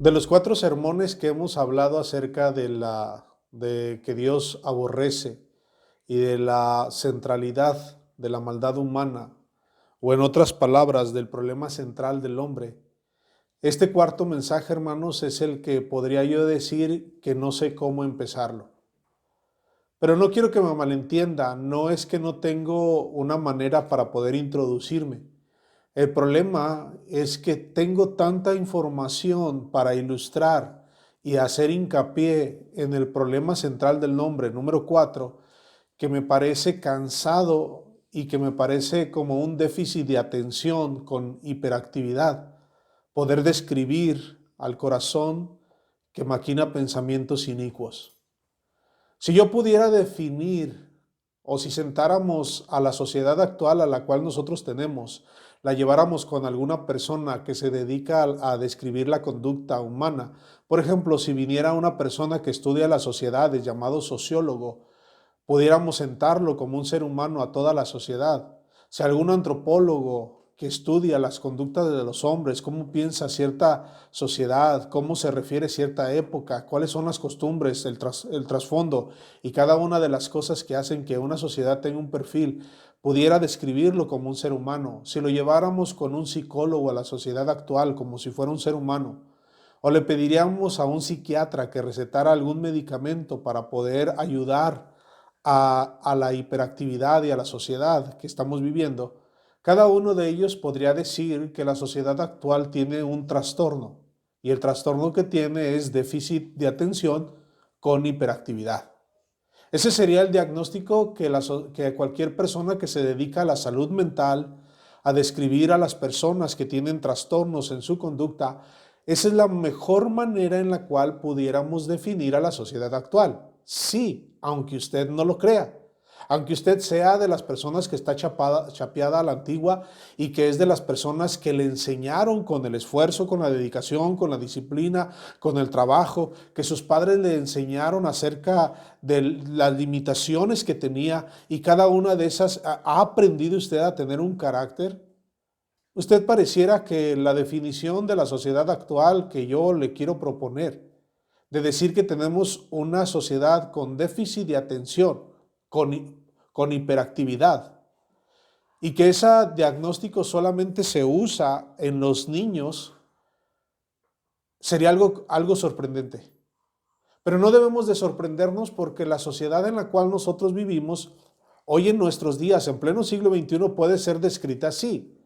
De los 4 sermones que hemos hablado acerca de que Dios aborrece y de la centralidad de la maldad humana, o en otras palabras, del problema central del hombre, este cuarto mensaje, hermanos, es el que podría yo decir que no sé cómo empezarlo. Pero no quiero que me malentienda, no es que no tengo una manera para poder introducirme. El problema es que tengo tanta información para ilustrar y hacer hincapié en el problema central del nombre, número 4, que me parece cansado y que me parece como un déficit de atención con hiperactividad, poder describir al corazón que maquina pensamientos inicuos. Si yo pudiera definir, o si sentáramos a la sociedad actual a la cual nosotros tenemos, la lleváramos con alguna persona que se dedica a describir la conducta humana, por ejemplo, si viniera una persona que estudia las sociedades, llamado sociólogo, pudiéramos sentarlo como un ser humano a toda la sociedad. Si algún antropólogo que estudia las conductas de los hombres, cómo piensa cierta sociedad, cómo se refiere cierta época, cuáles son las costumbres, el trasfondo y cada una de las cosas que hacen que una sociedad tenga un perfil, pudiera describirlo como un ser humano. Si lo lleváramos con un psicólogo a la sociedad actual como si fuera un ser humano, o le pediríamos a un psiquiatra que recetara algún medicamento para poder ayudar a la hiperactividad y a la sociedad que estamos viviendo, cada uno de ellos podría decir que la sociedad actual tiene un trastorno y el trastorno que tiene es déficit de atención con hiperactividad. Ese sería el diagnóstico que cualquier persona que se dedica a la salud mental, a describir a las personas que tienen trastornos en su conducta, esa es la mejor manera en la cual pudiéramos definir a la sociedad actual. Sí, aunque usted no lo crea. Aunque usted sea de las personas que está chapeada a la antigua y que es de las personas que le enseñaron con el esfuerzo, con la dedicación, con la disciplina, con el trabajo, que sus padres le enseñaron acerca de las limitaciones que tenía y cada una de esas ha aprendido usted a tener un carácter. Usted pareciera que la definición de la sociedad actual que yo le quiero proponer, de decir que tenemos una sociedad con déficit de atención, con hiperactividad, y que ese diagnóstico solamente se usa en los niños, sería algo sorprendente. Pero no debemos de sorprendernos porque la sociedad en la cual nosotros vivimos, hoy en nuestros días, en pleno siglo XXI, puede ser descrita así.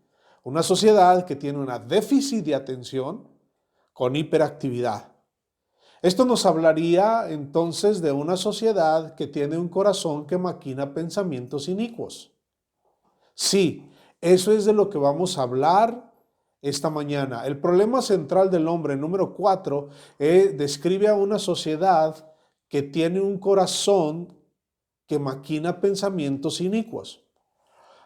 Una sociedad que tiene una déficit de atención con hiperactividad. Esto nos hablaría entonces de una sociedad que tiene un corazón que maquina pensamientos inicuos. Sí, eso es de lo que vamos a hablar esta mañana. El problema central del hombre, número 4, describe a una sociedad que tiene un corazón que maquina pensamientos inicuos.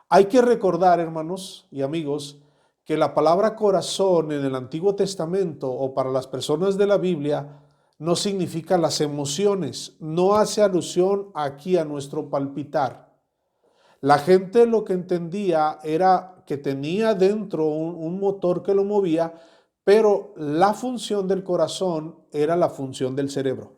Hay que recordar, hermanos y amigos, que la palabra corazón en el Antiguo Testamento o para las personas de la Biblia no significa las emociones, no hace alusión aquí a nuestro palpitar. La gente lo que entendía era que tenía dentro un motor que lo movía, pero la función del corazón era la función del cerebro.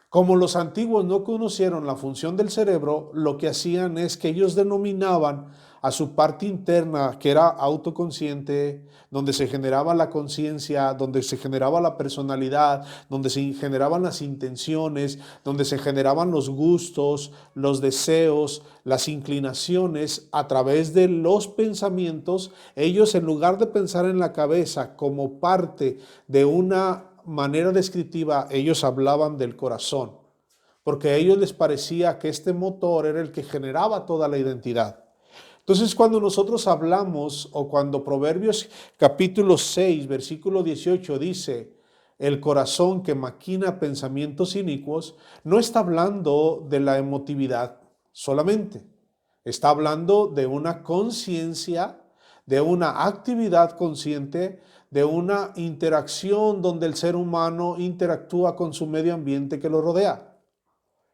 Como los antiguos no conocieron la función del cerebro, lo que hacían es que ellos denominaban a su parte interna, que era autoconsciente, donde se generaba la conciencia, donde se generaba la personalidad, donde se generaban las intenciones, donde se generaban los gustos, los deseos, las inclinaciones a través de los pensamientos. Ellos, en lugar de pensar en la cabeza como parte de una manera descriptiva, ellos hablaban del corazón, porque a ellos les parecía que este motor era el que generaba toda la identidad. Entonces, cuando nosotros hablamos, o cuando Proverbios capítulo 6, versículo 18 dice, el corazón que maquina pensamientos inicuos, no está hablando de la emotividad solamente, está hablando de una conciencia, de una actividad consciente, de una interacción donde el ser humano interactúa con su medio ambiente que lo rodea.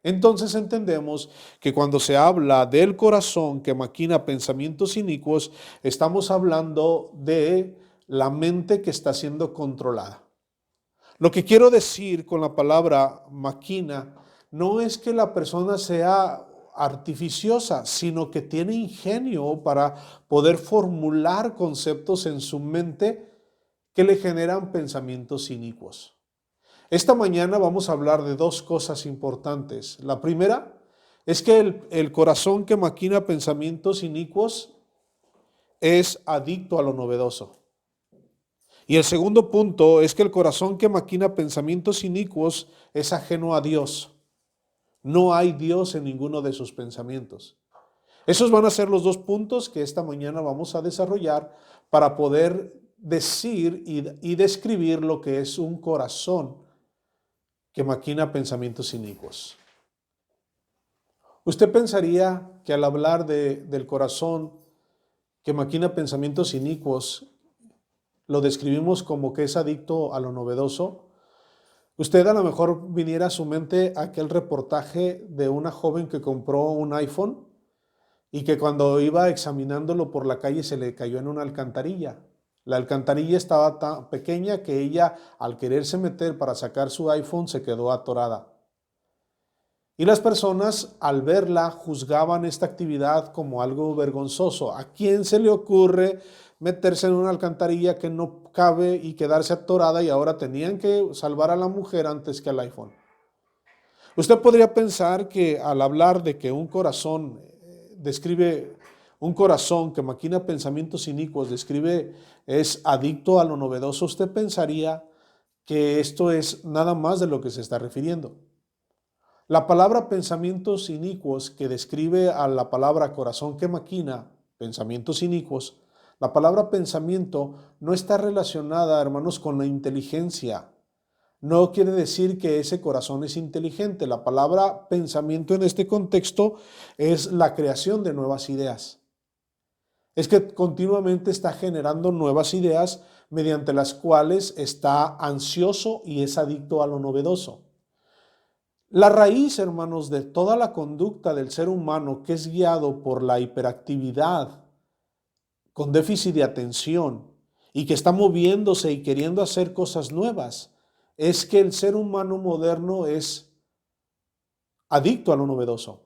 Entonces entendemos que cuando se habla del corazón que maquina pensamientos inicuos, estamos hablando de la mente que está siendo controlada. Lo que quiero decir con la palabra maquina no es que la persona sea artificiosa, sino que tiene ingenio para poder formular conceptos en su mente que le generan pensamientos inicuos. Esta mañana vamos a hablar de dos cosas importantes. La primera es que el corazón que maquina pensamientos inicuos es adicto a lo novedoso. Y el segundo punto es que el corazón que maquina pensamientos inicuos es ajeno a Dios. No hay Dios en ninguno de sus pensamientos. Esos van a ser los dos puntos que esta mañana vamos a desarrollar para poder decir y describir lo que es un corazón que maquina pensamientos inicuos. Usted pensaría que al hablar del corazón que maquina pensamientos inicuos, lo describimos como que es adicto a lo novedoso. Usted a lo mejor viniera a su mente aquel reportaje de una joven que compró un iPhone y que cuando iba examinándolo por la calle se le cayó en una alcantarilla. La alcantarilla estaba tan pequeña que ella, al quererse meter para sacar su iPhone, se quedó atorada. Y las personas, al verla, juzgaban esta actividad como algo vergonzoso. ¿A quién se le ocurre meterse en una alcantarilla que no cabe y quedarse atorada, y ahora tenían que salvar a la mujer antes que al iPhone? Usted podría pensar que al hablar de que un corazón describe un corazón que maquina pensamientos inicuos, es adicto a lo novedoso, usted pensaría que esto es nada más de lo que se está refiriendo. La palabra pensamientos inicuos, que describe a la palabra corazón que maquina pensamientos inicuos, la palabra pensamiento no está relacionada, hermanos, con la inteligencia. No quiere decir que ese corazón es inteligente. La palabra pensamiento en este contexto es la creación de nuevas ideas. Es que continuamente está generando nuevas ideas mediante las cuales está ansioso y es adicto a lo novedoso. La raíz, hermanos, de toda la conducta del ser humano, que es guiado por la hiperactividad con déficit de atención y que está moviéndose y queriendo hacer cosas nuevas, es que el ser humano moderno es adicto a lo novedoso.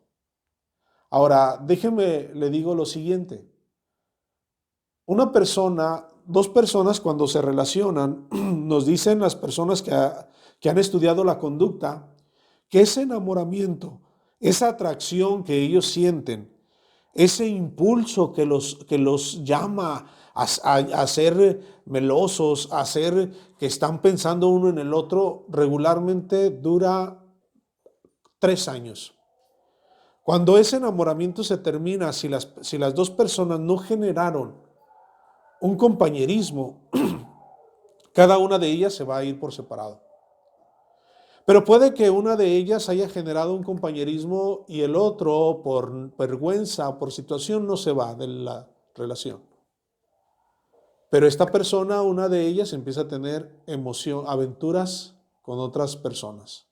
Ahora, déjeme, le digo lo siguiente. Dos personas cuando se relacionan, nos dicen las personas que han estudiado la conducta, que ese enamoramiento, esa atracción que ellos sienten, ese impulso que los llama a ser melosos, a ser que están pensando uno en el otro, regularmente dura 3 años. Cuando ese enamoramiento se termina, si las dos personas no generaron un compañerismo, cada una de ellas se va a ir por separado. Pero puede que una de ellas haya generado un compañerismo y el otro, por vergüenza o por situación, no se va de la relación. Pero esta persona, una de ellas, empieza a tener aventuras con otras personas.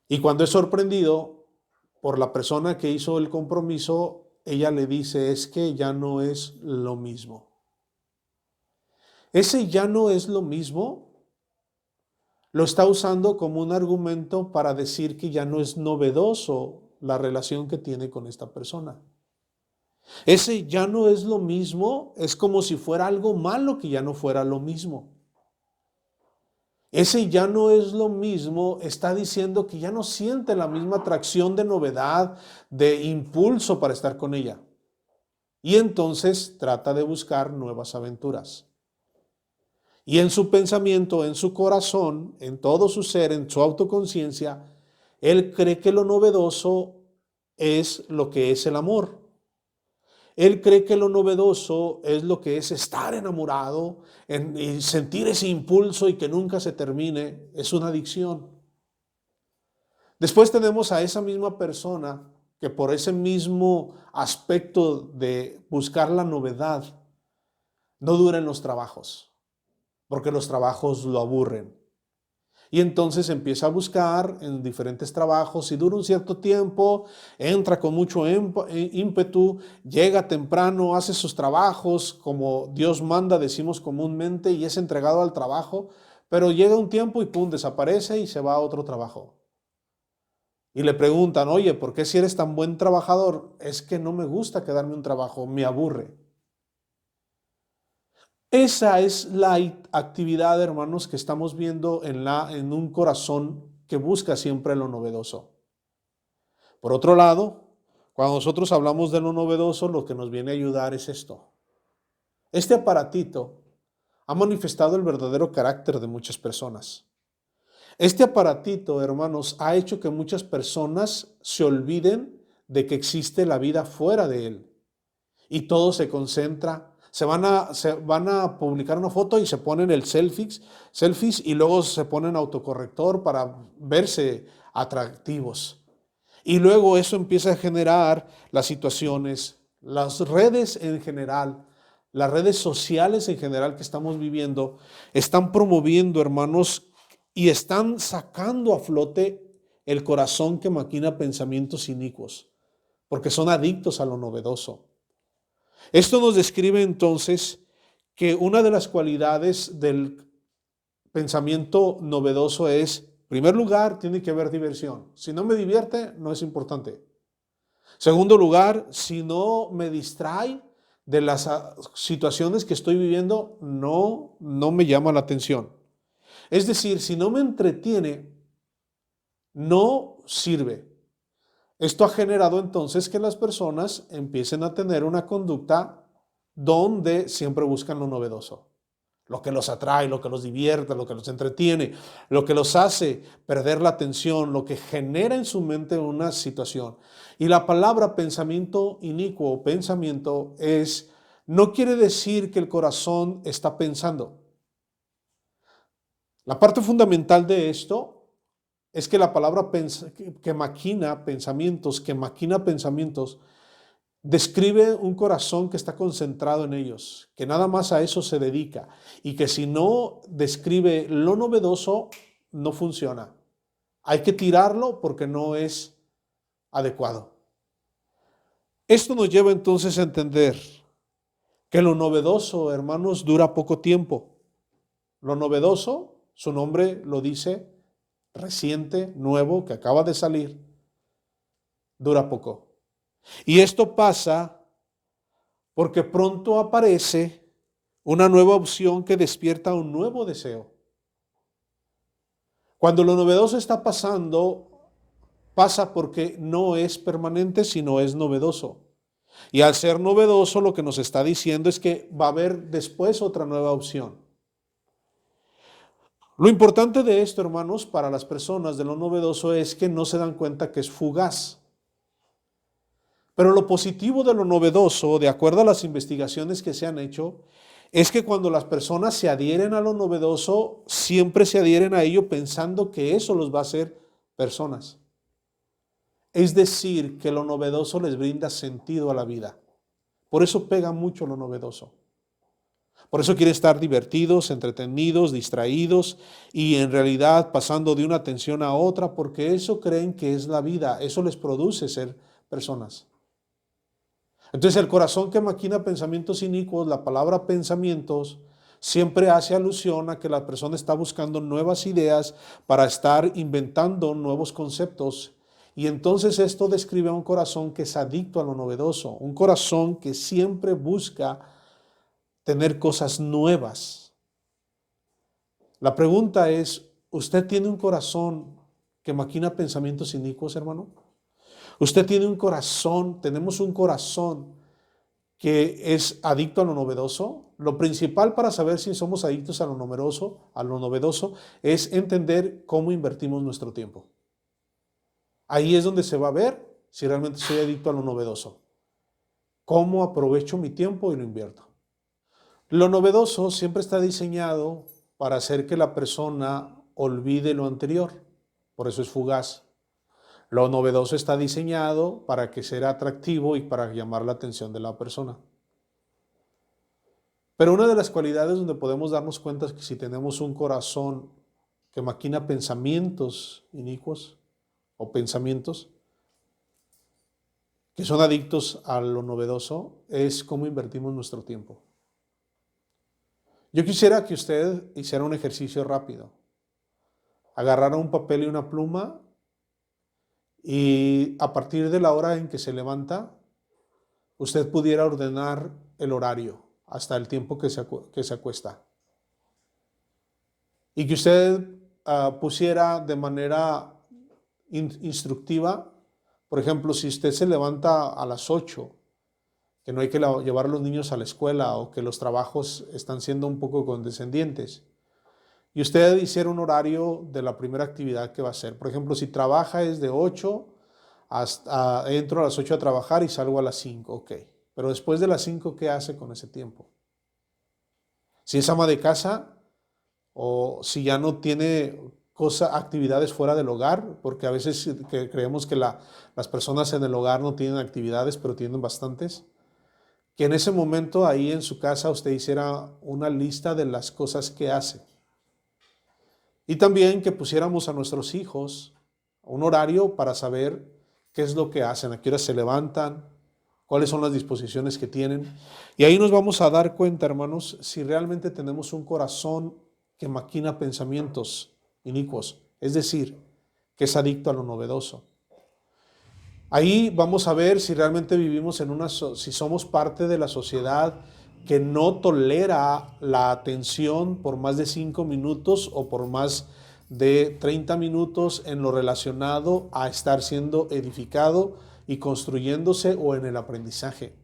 Y cuando es sorprendido por la persona que hizo el compromiso, ella le dice, es que ya no es lo mismo. Ese ya no es lo mismo lo está usando como un argumento para decir que ya no es novedoso la relación que tiene con esta persona. Ese ya no es lo mismo, es como si fuera algo malo que ya no fuera lo mismo. Ese ya no es lo mismo, está diciendo que ya no siente la misma atracción de novedad, de impulso para estar con ella. Y entonces trata de buscar nuevas aventuras. Y en su pensamiento, en su corazón, en todo su ser, en su autoconciencia, él cree que lo novedoso es lo que es el amor. Él cree que lo novedoso es lo que es estar enamorado y sentir ese impulso y que nunca se termine. Es una adicción. Después tenemos a esa misma persona que por ese mismo aspecto de buscar la novedad, no dura en los trabajos, porque los trabajos lo aburren. Y entonces empieza a buscar en diferentes trabajos y dura un cierto tiempo, entra con mucho ímpetu, llega temprano, hace sus trabajos como Dios manda, decimos comúnmente, y es entregado al trabajo, pero llega un tiempo y pum, desaparece y se va a otro trabajo. Y le preguntan, oye, ¿por qué si eres tan buen trabajador? Es que no me gusta quedarme un trabajo, me aburre. Esa es la actividad, hermanos, que estamos viendo en un corazón que busca siempre lo novedoso. Por otro lado, cuando nosotros hablamos de lo novedoso, lo que nos viene a ayudar es esto. Este aparatito ha manifestado el verdadero carácter de muchas personas. Este aparatito, hermanos, ha hecho que muchas personas se olviden de que existe la vida fuera de él. Y todo se concentra. Se van a publicar una foto y se ponen el selfies y luego se ponen autocorrector para verse atractivos. Y luego eso empieza a generar las situaciones, las redes en general, las redes sociales en general que estamos viviendo, están promoviendo, hermanos, y están sacando a flote el corazón que maquina pensamientos inicuos, porque son adictos a lo novedoso. Esto nos describe entonces que una de las cualidades del pensamiento novedoso es, en primer lugar, tiene que haber diversión. Si no me divierte, no es importante. Segundo lugar, si no me distrae de las situaciones que estoy viviendo, no me llama la atención. Es decir, si no me entretiene, no sirve. Esto ha generado entonces que las personas empiecen a tener una conducta donde siempre buscan lo novedoso, lo que los atrae, lo que los divierte, lo que los entretiene, lo que los hace perder la atención, lo que genera en su mente una situación. Y la palabra pensamiento inicuo o pensamiento no quiere decir que el corazón está pensando. La parte fundamental de esto es que la palabra que maquina pensamientos, describe un corazón que está concentrado en ellos, que nada más a eso se dedica y que si no describe lo novedoso, no funciona. Hay que tirarlo porque no es adecuado. Esto nos lleva entonces a entender que lo novedoso, hermanos, dura poco tiempo. Lo novedoso, su nombre lo dice, reciente, nuevo, que acaba de salir, dura poco. Y esto pasa porque pronto aparece una nueva opción que despierta un nuevo deseo. Cuando lo novedoso está pasando, pasa porque no es permanente, sino es novedoso. Y al ser novedoso, lo que nos está diciendo es que va a haber después otra nueva opción. Lo importante de esto, hermanos, para las personas de lo novedoso es que no se dan cuenta que es fugaz. Pero lo positivo de lo novedoso, de acuerdo a las investigaciones que se han hecho, es que cuando las personas se adhieren a lo novedoso, siempre se adhieren a ello pensando que eso los va a hacer personas. Es decir, que lo novedoso les brinda sentido a la vida. Por eso pega mucho lo novedoso. Por eso quieren estar divertidos, entretenidos, distraídos y en realidad pasando de una atención a otra porque eso creen que es la vida, eso les produce ser personas. Entonces el corazón que maquina pensamientos inicuos, la palabra pensamientos, siempre hace alusión a que la persona está buscando nuevas ideas para estar inventando nuevos conceptos. Y entonces esto describe a un corazón que es adicto a lo novedoso, un corazón que siempre busca tener cosas nuevas. La pregunta es, ¿usted tiene un corazón que maquina pensamientos inicuos, hermano? ¿Usted tiene un corazón, tenemos un corazón que es adicto a lo novedoso? Lo principal para saber si somos adictos a lo novedoso, es entender cómo invertimos nuestro tiempo. Ahí es donde se va a ver si realmente soy adicto a lo novedoso. ¿Cómo aprovecho mi tiempo y lo invierto? Lo novedoso siempre está diseñado para hacer que la persona olvide lo anterior. Por eso es fugaz. Lo novedoso está diseñado para que sea atractivo y para llamar la atención de la persona. Pero una de las cualidades donde podemos darnos cuenta es que si tenemos un corazón que maquina pensamientos inicuos o pensamientos que son adictos a lo novedoso, es cómo invertimos nuestro tiempo. Yo quisiera que usted hiciera un ejercicio rápido. Agarrara un papel y una pluma y a partir de la hora en que se levanta, usted pudiera ordenar el horario hasta el tiempo que se acuesta. Y que usted pusiera de manera instructiva, por ejemplo, si usted se levanta a las 8, que no hay que llevar a los niños a la escuela o que los trabajos están siendo un poco condescendientes, y usted hiciera un horario de la primera actividad que va a hacer. Por ejemplo, si trabaja es de 8 hasta, entro a las 8 a trabajar y salgo a las 5, ok. Pero después de las 5, ¿qué hace con ese tiempo? Si es ama de casa o si ya no tiene actividades fuera del hogar, porque a veces creemos que las personas en el hogar no tienen actividades, pero tienen bastantes, que en ese momento ahí en su casa usted hiciera una lista de las cosas que hace. Y también que pusiéramos a nuestros hijos un horario para saber qué es lo que hacen, a qué hora se levantan, cuáles son las disposiciones que tienen. Y ahí nos vamos a dar cuenta, hermanos, si realmente tenemos un corazón que maquina pensamientos inicuos, es decir, que es adicto a lo novedoso. Ahí vamos a ver si realmente vivimos si somos parte de la sociedad que no tolera la atención por más de 5 minutos o por más de 30 minutos en lo relacionado a estar siendo edificado y construyéndose o en el aprendizaje.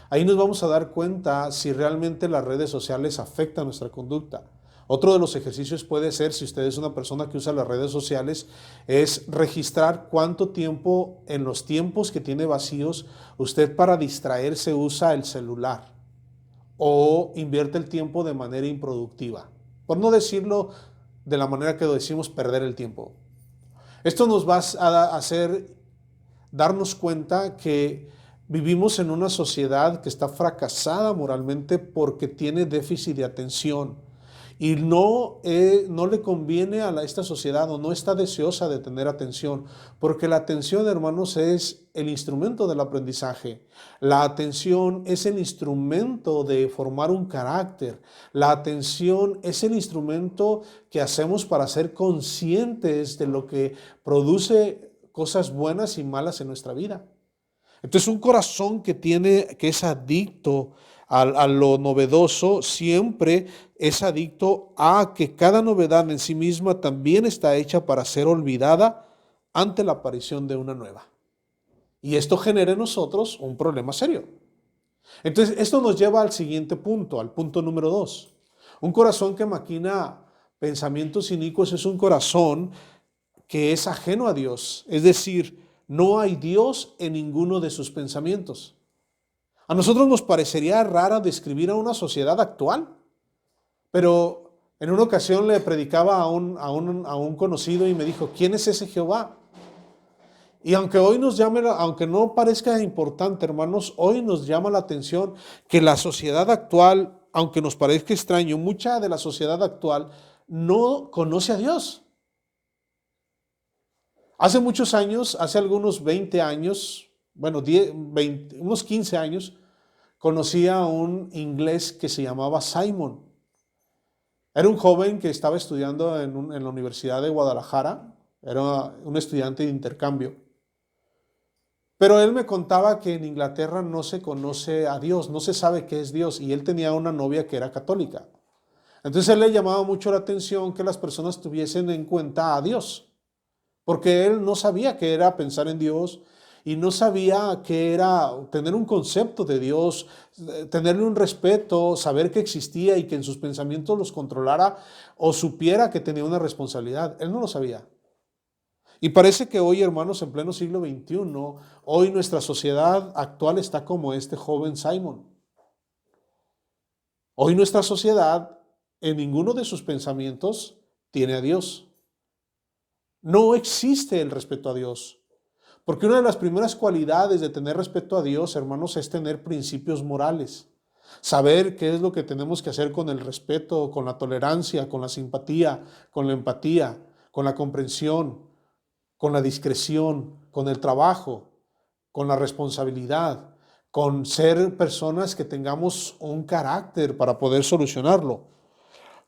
Ahí nos vamos a dar cuenta si realmente las redes sociales afectan nuestra conducta. Otro de los ejercicios puede ser, si usted es una persona que usa las redes sociales, es registrar cuánto tiempo, en los tiempos que tiene vacíos, usted para distraerse usa el celular o invierte el tiempo de manera improductiva. Por no decirlo de la manera que lo decimos, perder el tiempo. Esto nos va a hacer darnos cuenta que vivimos en una sociedad que está fracasada moralmente porque tiene déficit de atención. Y no le conviene a esta sociedad o no está deseosa de tener atención, porque la atención, hermanos, es el instrumento del aprendizaje. La atención es el instrumento de formar un carácter. La atención es el instrumento que hacemos para ser conscientes de lo que produce cosas buenas y malas en nuestra vida. Entonces, un corazón que es adicto a lo novedoso, siempre es adicto a que cada novedad en sí misma también está hecha para ser olvidada ante la aparición de una nueva. Y esto genera en nosotros un problema serio. Entonces, esto nos lleva al siguiente punto, al punto número 2. Un corazón que maquina pensamientos inicuos es un corazón que es ajeno a Dios, es decir, no hay Dios en ninguno de sus pensamientos. A nosotros nos parecería raro describir a una sociedad actual, pero en una ocasión le predicaba a un conocido y me dijo, ¿quién es ese Jehová? Y aunque hoy aunque no parezca importante, hermanos, hoy nos llama la atención que la sociedad actual, aunque nos parezca extraño, mucha de la sociedad actual no conoce a Dios. Hace muchos años, hace algunos 20 años, bueno, unos 15 años, conocí a un inglés que se llamaba Simon. Era un joven que estaba estudiando en la Universidad de Guadalajara, era un estudiante de intercambio. Pero él me contaba que en Inglaterra no se conoce a Dios, no se sabe qué es Dios, y él tenía una novia que era católica. Entonces él le llamaba mucho la atención que las personas tuviesen en cuenta a Dios, porque él no sabía qué era pensar en Dios y no sabía qué era tener un concepto de Dios, tenerle un respeto, saber que existía y que en sus pensamientos los controlara o supiera que tenía una responsabilidad. Él no lo sabía. Y parece que hoy, hermanos, en pleno siglo XXI, hoy nuestra sociedad actual está como este joven Simon. Hoy nuestra sociedad en ninguno de sus pensamientos tiene a Dios. No existe el respeto a Dios. Porque una de las primeras cualidades de tener respeto a Dios, hermanos, es tener principios morales. saber qué es lo que tenemos que hacer con el respeto, con la tolerancia, con la simpatía, con la empatía, con la comprensión, con la discreción, con el trabajo, con la responsabilidad, con ser personas que tengamos un carácter para poder solucionarlo.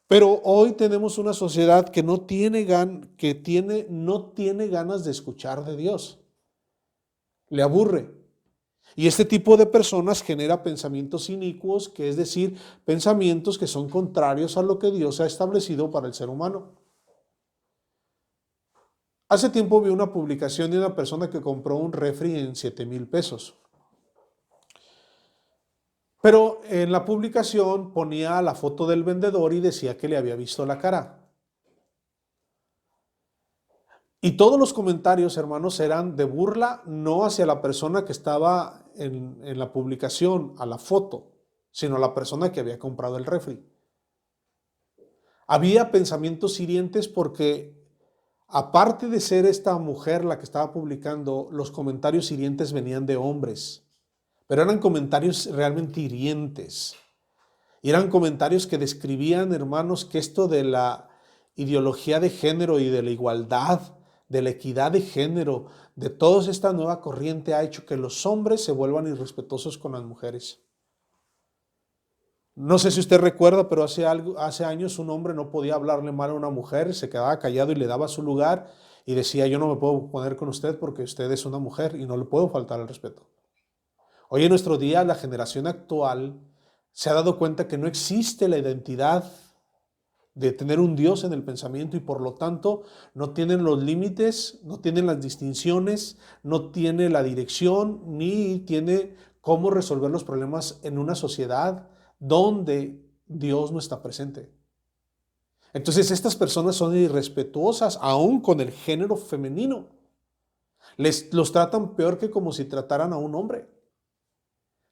Pero hoy tenemos una sociedad que no tiene ganas de escuchar de Dios. Le aburre. Y este tipo de personas genera pensamientos inicuos, que es decir, pensamientos que son contrarios a lo que Dios ha establecido para el ser humano. Hace tiempo vi una publicación de una persona que compró un refri en 7,000 pesos. Pero en la publicación ponía la foto del vendedor y decía que le había visto la cara. Y todos los comentarios, hermanos, eran de burla, no hacia la persona que estaba en la publicación, a la foto, sino a la persona que había comprado el refri. Había pensamientos hirientes porque, aparte de ser esta mujer la que estaba publicando, los comentarios hirientes venían de hombres, pero eran comentarios realmente hirientes. Y eran comentarios que describían, hermanos, que esto de la ideología de género y de la igualdad, de la equidad de género, de toda esta nueva corriente ha hecho que los hombres se vuelvan irrespetuosos con las mujeres. No sé si usted recuerda, pero hace años un hombre no podía hablarle mal a una mujer, se quedaba callado y le daba su lugar y decía, yo no me puedo poner con usted porque usted es una mujer y no le puedo faltar el respeto. Hoy en nuestro día, la generación actual se ha dado cuenta que no existe la identidad de tener un Dios en el pensamiento y por lo tanto no tienen los límites, no tienen las distinciones, no tiene la dirección ni tiene cómo resolver los problemas en una sociedad donde Dios no está presente. Entonces estas personas son irrespetuosas aún con el género femenino. Los tratan peor que como si trataran a un hombre.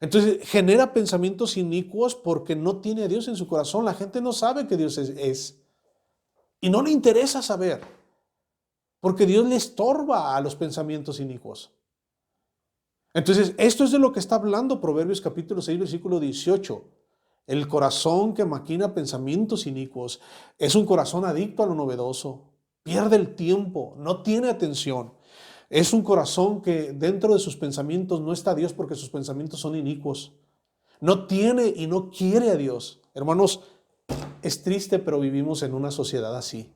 Entonces genera pensamientos inicuos porque no tiene a Dios en su corazón. La gente no sabe que Dios es. Y no le interesa saber, porque Dios le estorba a los pensamientos inicuos. Entonces, esto es de lo que está hablando Proverbios capítulo 6, versículo 18. El corazón que maquina pensamientos inicuos es un corazón adicto a lo novedoso. Pierde el tiempo, no tiene atención. Es un corazón que dentro de sus pensamientos no está Dios porque sus pensamientos son inicuos. No tiene y no quiere a Dios. Hermanos, es triste, pero vivimos en una sociedad así.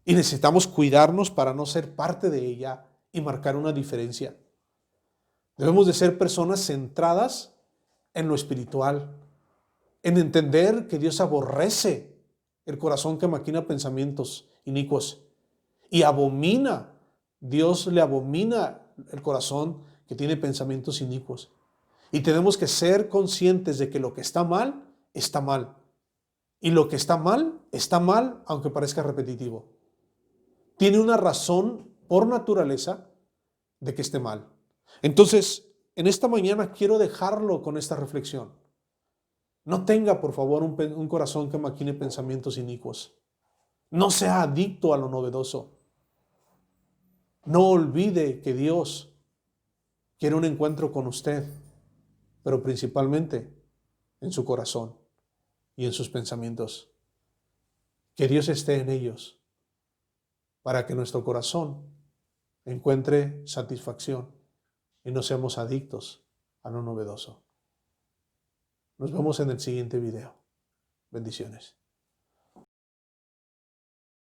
Y necesitamos cuidarnos para no ser parte de ella y marcar una diferencia. Debemos de ser personas centradas en lo espiritual, en entender que Dios aborrece el corazón que maquina pensamientos inicuos y Dios le abomina el corazón que tiene pensamientos inicuos. Y tenemos que ser conscientes de que lo que está mal, está mal. Y lo que está mal, aunque parezca repetitivo. Tiene una razón por naturaleza de que esté mal. Entonces, en esta mañana quiero dejarlo con esta reflexión. No tenga, por favor, un corazón que maquine pensamientos inicuos. No sea adicto a lo novedoso. No olvide que Dios quiere un encuentro con usted, pero principalmente en su corazón y en sus pensamientos. Que Dios esté en ellos para que nuestro corazón encuentre satisfacción y no seamos adictos a lo novedoso. Nos vemos en el siguiente video. Bendiciones.